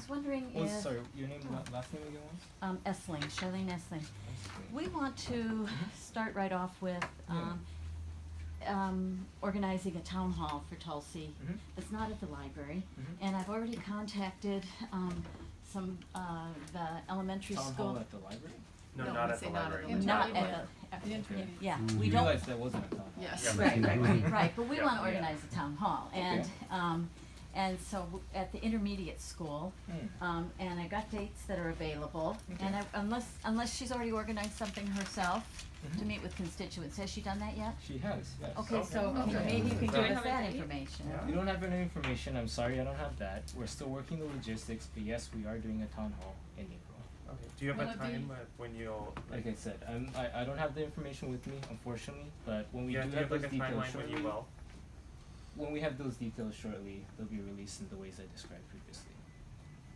was wondering Oh, if sorry, your name, last name again was? Essling, Charlene Essling. Essling. We want to start right off with organizing a town hall for Tulsi. Mhm. It's not at the library, Mhm. and I've already contacted some the elementary Town school. hall at the library? No, No, not we at say the not at library. the Not library. at The intermediate. yeah, You we don't. realized that wasn't a town hall. Yes. Yeah. Right, but we Yeah. wanna Yeah. organize a town hall, and so at the intermediate school, and I got dates that are available, and unless she's already organized something herself to meet with constituents, has she done that yet? She has, yes. Okay, so Okay. maybe you can Do we give have us a that date? information. Yeah. You don't have any information, I'm sorry, I don't have that. We're still working the logistics, but yes, we are doing a town hall in April. Okay. Do you have Will a it be- time when you'll Like I said, I don't have the information with me, unfortunately, but when we yeah, do do you have have those like a details timeline when shortly, you will? when we have those details shortly, they'll be released in the ways I described previously.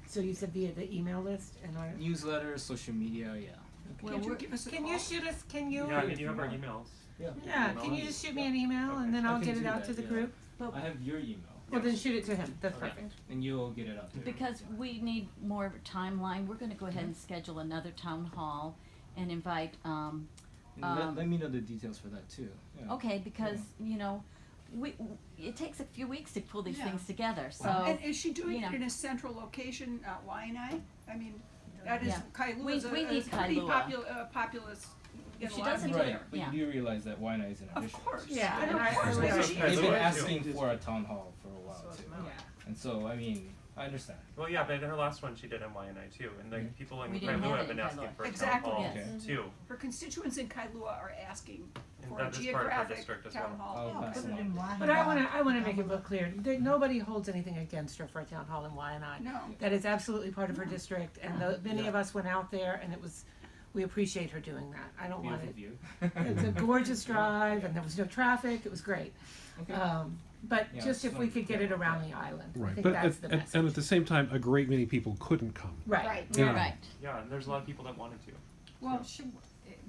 So you said via the email list and our. Newsletter, social media, yeah. Well, Can't you we're- give us a Can call? you shoot us, can you? Yeah, I mean you have our emails. Yeah. Yeah, Email can you us? just shoot me an email Okay. and then I I'll can get it do out that, to the yeah. group? But I have your email. Well, then shoot it to him, that's Okay. perfect. And you'll get it out there. because we need more timeline, we're gonna go ahead and schedule another town hall and invite, And let me know the details for that too. Yeah. okay, because, you know, it takes a few weeks to pull these Yeah. things together, so. And is she doing you know. it in a central location, Waianae? I mean, that is, Yeah. Kailua is We a need pretty Kailua. populous, If get a she lot of doesn't people do it- there. But Yeah. you do realize that Waianae is an Of addition. course. Yeah, And and I of course, would- but Yeah. she- They've been Kailua asking too. for a town hall for a while too. Yeah. And so, I mean, I understand. Well, yeah, but her last one she did in YNI too, and like Mhm. people in We didn't Kailua have have it been in asking Kailua. for a town Exactly. hall Yes. too. Her constituents in Kailua are asking And for a that is part of her geographic district as town well. hall. I'll pass it on. But I wanna make it real clear, that nobody holds anything against her for a town hall in Waianae. No. That is absolutely part of her district, and many Yeah. of us went out there, and we appreciate her doing that. I don't want Beautiful it. view. It's a gorgeous drive, and there was no traffic, it was great. Okay. But Yeah, just if we so- could get it around the island, I Right, think but that's the message. and at the same time, a great many people couldn't come. Right. Yeah. Right, Yeah, and there's a lot of people that wanted to. Well,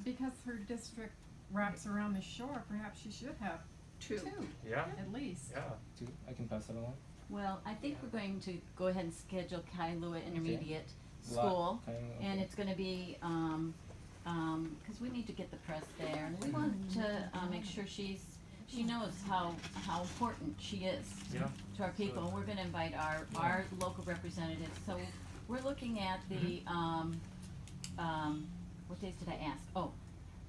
because her district wraps around the shore, perhaps she should have Two. two, Yeah. at least. Yeah. I can pass it along. well, I think we're going to go ahead and schedule Kailua Intermediate Lot- School, okay. and it's gonna be, cause we need to get the press there, and we want to, make sure she knows how important she is Yeah. to our people, and we're gonna invite our local representatives, so we're looking at the, what days did I ask? Oh,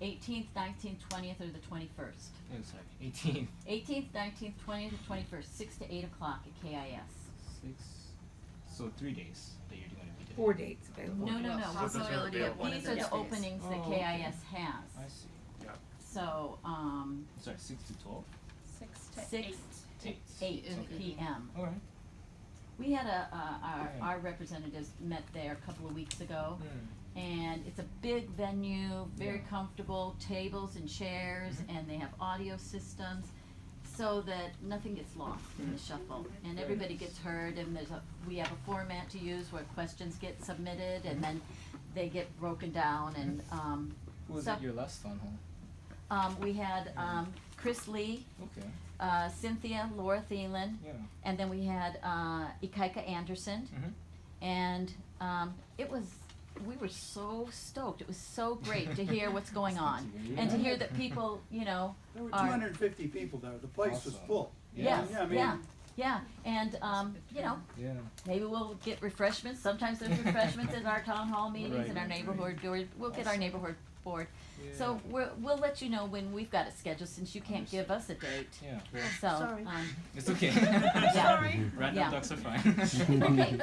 18th, 19th, 20th, or the 21st? Yeah, sorry, 18. 18th, 19th, 20th, or 21st, 6 to 8 o'clock at KIS. 6. So 3 days that you're going to be doing. 4 dates available. No, no, no, Possibility of one of these the are the days. openings that Oh, KIS has. I see. Yeah. So, Sorry, 6 to 12? 6 8. 8 Okay. PM. Alright. We had Yeah. our representatives met there a couple of weeks ago, Hmm. and it's a big venue, very Yeah. comfortable, tables and chairs, and they have audio systems, so that nothing gets lost in the shuffle, and everybody gets heard, and we have a format to use where questions get submitted, and then they get broken down, and, Who was so- at your last town hall? we had, Chris Lee, Okay. Cynthia, Laura Thielen, Yeah. and then we had, Ikaika Anderson, Mhm. and, we were so stoked, it was so great to hear what's going on, and to hear that people, you know, There were are- 250 people there, the place was Awesome. full. yes, Yeah, I mean- yeah, and, you know, Yeah. maybe we'll get refreshments, sometimes there's refreshments in our town hall meetings, in our Right. neighborhood, or we'll get our Awesome. neighborhood board. So we'll let you know when we've got it scheduled, since you can't give us a date, Yeah. so, Sorry. It's okay. Sorry. Random Yeah. ducks are fine. Okay,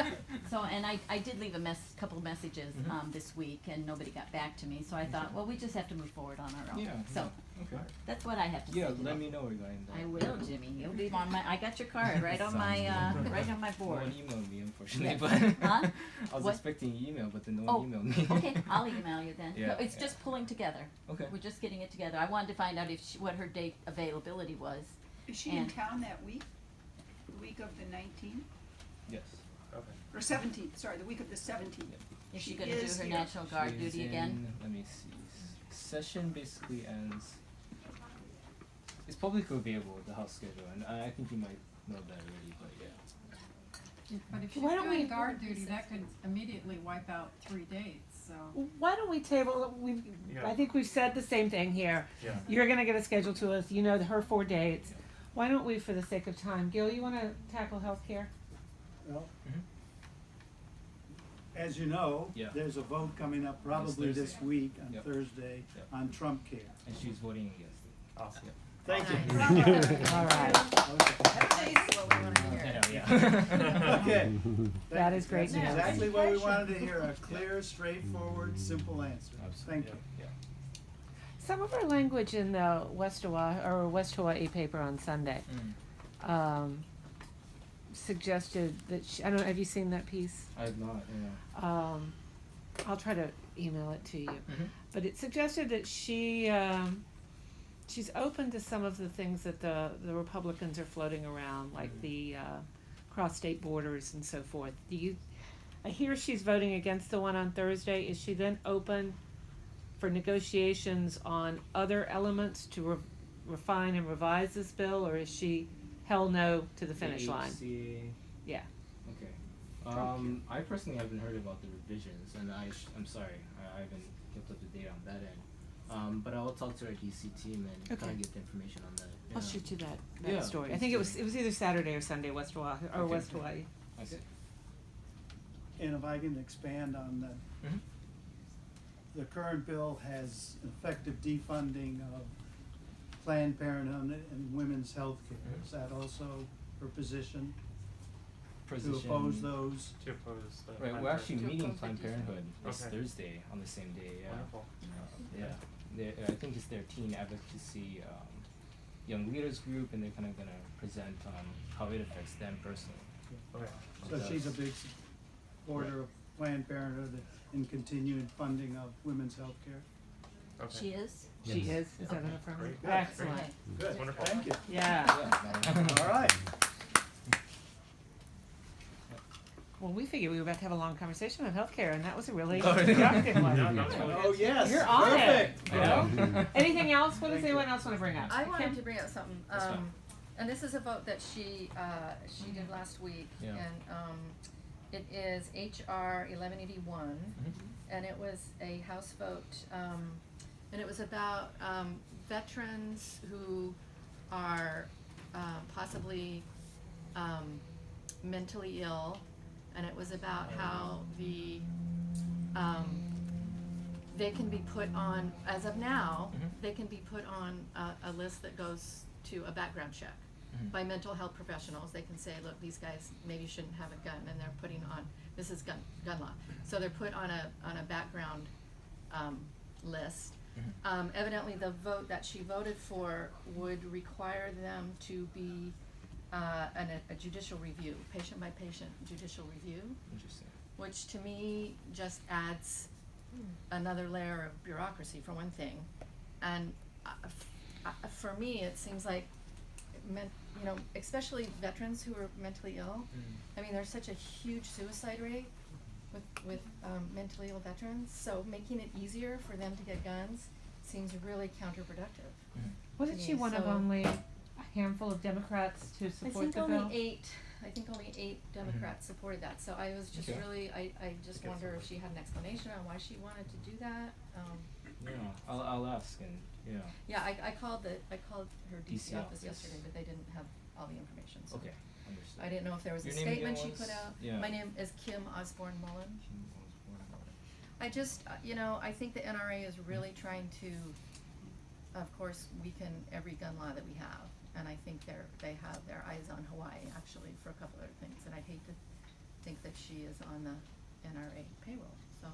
so, and I did leave a couple messages, Mhm. this week, and nobody got back to me, so I thought, well, we just have to move forward on our own. Yeah. So, Okay. that's what I have to say Yeah, today. let me know regarding that. I will, Jimmy, you'll be on I got your card right on my, Sounds good. right on my No board. one emailed me, unfortunately, Yeah. but Huh? I was What? expecting an email, but then no Oh, one emailed me. Okay, I'll email you then. Yeah, No, it's yeah. just pulling together. Okay. We're just getting it together. I wanted to find out what her date availability was. Is she in And- town that week? The week of the 19th? Yes. Okay. Or 17th, sorry, the week of the 17th. Is she She gonna do is her here. National Guard She's duty again? Let me see. Session basically ends. It's publicly available, the house schedule, and I think you might know that already, but yeah. But if she's Why don't we- doing guard duty, that could immediately wipe out 3 dates, so. Why don't we table, Yeah. I think we've said the same thing here. Yeah. You're gonna get a schedule to us, you know her 4 dates. Why don't we, for the sake of time, Gil, you wanna tackle healthcare? Well, Mhm. as you know, Yeah. there's a vote coming up probably this Thursday. week on Yep. Thursday Yep. on Trump care. And she's voting against it. Awesome. Thank you. All right, Okay. That's what we wanna hear. I know, yeah. Okay. That is great That's news. exactly what we wanted to hear, a clear, straightforward, simple answer. Thank you. Yeah. some of our language in the West Hawaii paper on Sunday, suggested that I don't know, have you seen that piece? I have not, yeah. I'll try to email it to you. Mhm. But it suggested that she's open to some of the things that the Republicans are floating around, like the cross-state borders and so forth. I hear she's voting against the one on Thursday. Is she then open for negotiations on other elements to refine and revise this bill, or is she hell no to the finish line? HCA. Yeah. Okay. I personally haven't heard about the revisions, and I'm sorry, I haven't kept up to date on that end. But I'll talk to our DC team and Okay. kind of get the information on that. I'll Yeah. shoot you that Yeah, story. I please think do. it was either Saturday or Sunday, West Hawaii or Okay. West Hawaii. I see. And if I can expand on that, Mhm. the current bill has effective defunding of Planned Parenthood and women's health care. Mhm. Is that also her position, to Position- oppose those? To oppose the. Right, we're actually To meeting oppose Planned the Parenthood this Okay. Thursday on the same day. Yeah. Wonderful. Yeah. I think it's their teen advocacy young leaders group, and they're kind of gonna present on how it affects them personally. Okay. So she's a big supporter of Planned Parenthood and continued funding of women's health care? Okay. She is? She is. Is that Okay. an affirmative? Very good. Excellent. Okay. Good, Wonderful. thank you. Yeah. All right. Well, we figured we were about to have a long conversation on healthcare, and that was a really Oh, yeah. productive one. Yeah, that's really Oh, yes, You're on it. perfect. You know? Anything else? What does Thank you. anyone else want to bring up? I wanted Kim? to bring up something, That's fine. and this is a vote that she did last week, Yeah. and, it is HR 1181, Mhm. and it was a House vote, and it was about, veterans who are, possibly, mentally ill, and it was about how they can be put on, as of now, Mhm. they can be put on a list that goes to a background check Mhm. by mental health professionals. They can say, look, these guys maybe shouldn't have a gun, and they're putting on, this is gun law. So they're put on a background, list. Mhm. Evidently, the vote that she voted for would require them to be, a judicial review, patient by patient judicial review, Interesting. which to me just adds another layer of bureaucracy for one thing. And for me, it seems like, especially veterans who are mentally ill, I mean, there's such a huge suicide rate with mentally ill veterans, so making it easier for them to get guns seems really counterproductive. Mhm. Wasn't she one of so- only a handful of Democrats to I support think the bill? only eight Democrats supported that, so I was just Okay. really, I just Good wonder if support. she had an explanation on why she wanted to do that. Yeah, I'll ask, and Yeah, I called her DC DC office office. yesterday, but they didn't have all the information, so. okay, understood. I didn't know if there was a Your name again statement she was? put out. Yeah. My name is Kim Osborne Mullen. I just, I think the NRA is really trying to, of course, weaken every gun law that we have. And I think they have their eyes on Hawaii, actually, for a couple other things. And I'd hate to think that she is on the NRA payroll, so.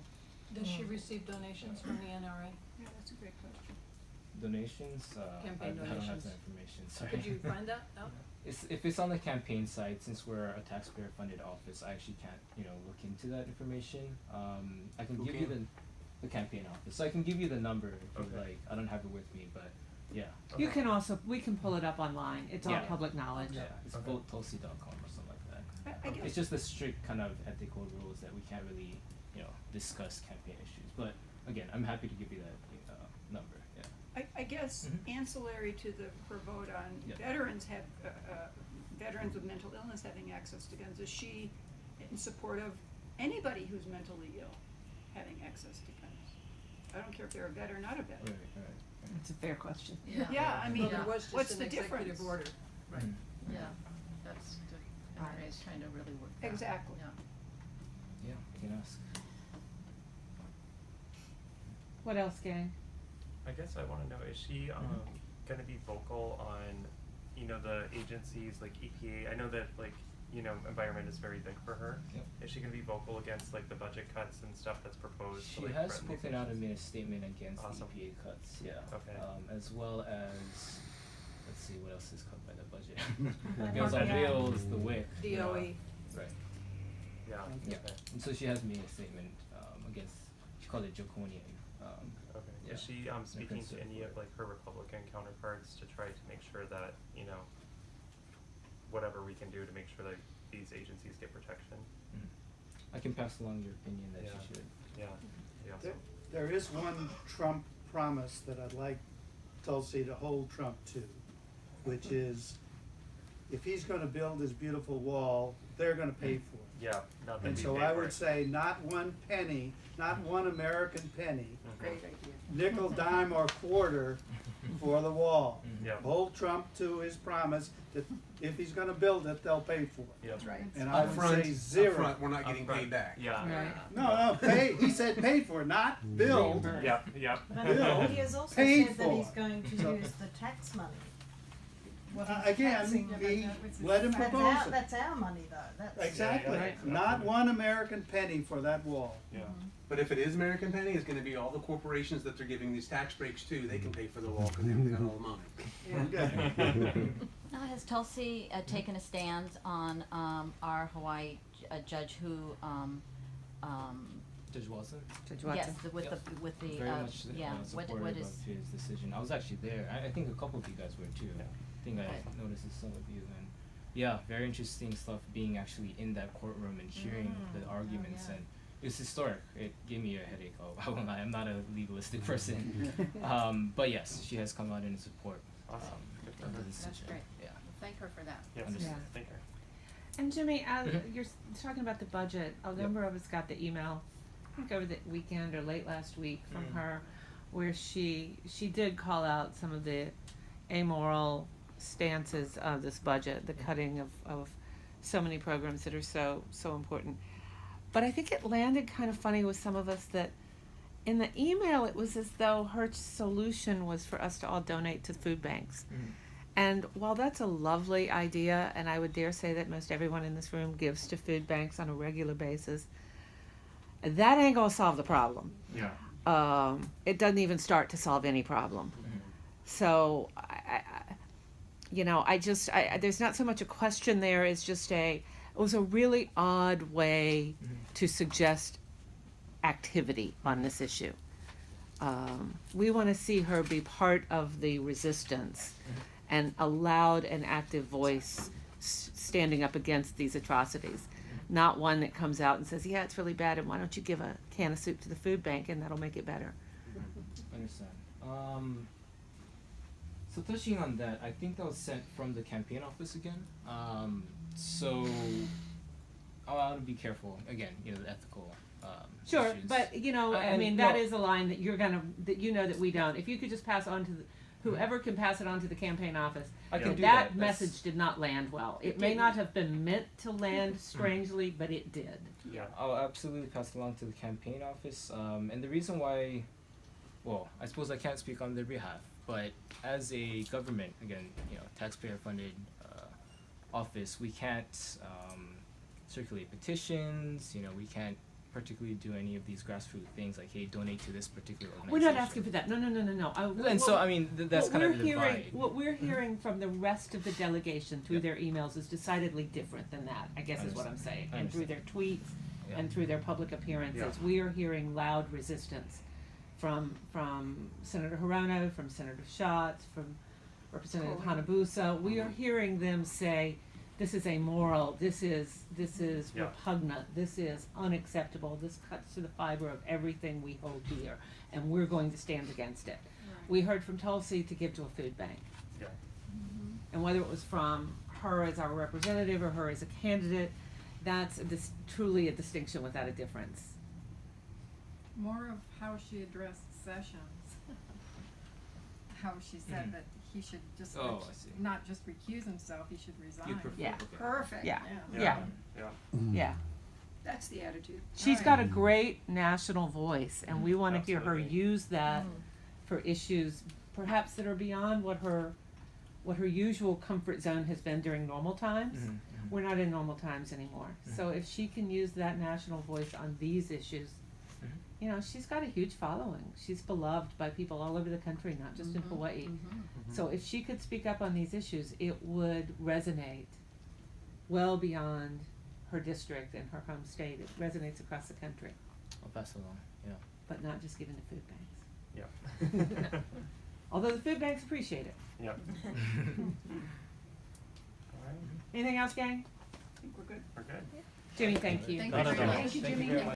Does she receive donations from the NRA? Yeah, that's a great question. Donations? Campaign I don't have donations. that information, sorry. Could you find that out? If it's on the campaign side, since we're a taxpayer-funded office, I actually can't, look into that information. I can Who give you can? the campaign office, so I can give you the number if you'd Okay. like. I don't have it with me, but yeah. You can also, we can pull it up online. It's all Yeah. public knowledge. Yeah, it's Okay. votetulsi.com or something like that. I guess. It's just the strict kind of ethical rules that we can't really, discuss campaign issues. But again, I'm happy to give you that number. Yeah. I guess Mhm. ancillary to her vote on Yeah. veterans have, veterans with mental illness having access to guns? Is she in support of anybody who's mentally ill having access to guns? I don't care if they're a vet or not a vet. Right. It's a fair question. Yeah, I mean, Well, there was what's just the an difference? executive order. Right. Yeah, that's, the NRA is trying to really work that. Exactly. Yeah. Yeah, you can ask. What else, gang? I guess I wanna know, is she, gonna be vocal on, you know, the agencies like EPA? I know that like, you know, environment is very big for her. Yep. Is she gonna be vocal against like the budget cuts and stuff that's proposed to She like has threaten these spoken out and agencies? made a statement against Awesome. the EPA cuts, yeah. Okay. As well as, let's see, what else is cut by the budget? Meals Meals on on Wheels, the WIC. DOE. Right, Yeah, yeah. okay. And so she has made a statement, against, she called it draconian, Okay, yeah. is she speaking to conservative any of word. like her Republican counterparts to try to make sure that, you know, whatever we can do to make sure that these agencies get protection? I can pass along your opinion that Yeah. she should. Yeah, yeah, There, so, there is one Trump promise that I'd like Tulsi to hold Trump to, which is, if he's gonna build his beautiful wall, they're gonna pay for it. yeah, not that And we so pay I for would it. say not one penny, not one American penny, Mhm. Great idea. nickel, dime, or quarter for the wall. Yeah. Hold Trump to his promise that if he's gonna build it, they'll pay for it. Yeah. That's right. And I would say zero. Upfront, we're not getting Upfront. paid back. Yeah. Right. No, pay, he said pay for it, not build. Yeah, yeah. Bill He has also paid said that for he's it. going to So- use the tax money. What he's Again, taxing- let him That's propose our, it. that's our money though, that's. Exactly, Right. not one American penny for that wall. Yeah. But if it is American penny, it's gonna be all the corporations that they're giving these tax breaks to, they can pay for the wall because they got all the money. Okay. Now, has Tulsi taken a stand on our Hawaii judge who, Judge Watson? Judge yes, Watson? with Yep. the, Very much yeah, what supportive is, of his decision. I was actually there. I think a couple of you guys were too. Yeah. I think I Right. noticed some of you, and yeah, very interesting stuff being actually in that courtroom and hearing the arguments, yeah. and it's historic. It gave me a headache. Oh, I won't lie. I'm not a legalistic person, but yes, she has come out in support Awesome. Good for of the her. decision. That's great. Yeah. Well, thank her for that. Yes, Understood. thank her. And Jimmy, Mhm. you're talking about the budget. A number of us got the email, I think over the weekend or late last week from her, where she did call out some of the amoral stances of this budget, the cutting of so many programs that are so important. But I think it landed kind of funny with some of us that in the email it was as though her solution was for us to all donate to food banks. And while that's a lovely idea, and I would dare say that most everyone in this room gives to food banks on a regular basis, that ain't gonna solve the problem. Yeah. It doesn't even start to solve any problem. So, there's not so much a question there as just it was a really odd way to suggest activity on this issue. We want to see her be part of the resistance and a loud and active voice standing up against these atrocities. Not one that comes out and says, yeah, it's really bad, and why don't you give a can of soup to the food bank and that'll make it better. Understand. So touching on that, I think that was sent from the campaign office again. So I want to be careful again. The ethical. Sure, issues. but And that no- is a line that that we don't. If you could just pass on to whoever can pass it on to the campaign office. I can do That that. message did not land well. It may not have been meant to land strangely, but it did. Yeah. I'll absolutely pass it along to the campaign office. And the reason why, well, I suppose I can't speak on their behalf, but as a government, again, taxpayer-funded office, we can't circulate petitions. We can't particularly do any of these grassroots things like, hey, donate to this particular We're organization. not asking for that. No. And so, I mean, that's what kind of we're the hearing, divide. what we're hearing from the rest of the delegation through Yep. their emails is decidedly different than that, I guess is what I'm saying. I And through their tweets Yeah. and through their public appearances, Yeah. we are hearing loud resistance from Senator Hirono, from Senator Schatz, from Representative Hanabusa. We are hearing them say, this is amoral, this is Yeah. repugnant, this is unacceptable, this cuts to the fiber of everything we hold dear, and we're going to stand against it. We heard from Tulsi to give to a food bank. Yeah. And whether it was from her as our representative or her as a candidate. That's truly a distinction without a difference. More of how she addressed Sessions. How she said that he should just, Oh, I see. not just recuse himself, he should resign. You prefer, Yeah. okay. Perfect. Yeah. Yeah. Yeah. Yeah. Yeah. That's the attitude. She's All got right. a great national voice, and we want to hear her Absolutely. use that for issues perhaps that are beyond what her usual comfort zone has been during normal times. Mhm, mhm. We're not in normal times anymore. So if she can use that national voice on these issues, Mhm. you know, she's got a huge following. She's beloved by people all over the country, not just in Hawaii. So if she could speak up on these issues, it would resonate well beyond her district and her home state. It resonates across the country, I'll pass it along. Yeah. but not just given to food banks. Yeah. Although the food banks appreciate it. Yep. Alright, Anything else, gang? I think we're good. we're good. Jimmy, thank you. Thank Not you at very all. much. Thank you, Thank you Jimmy. very much.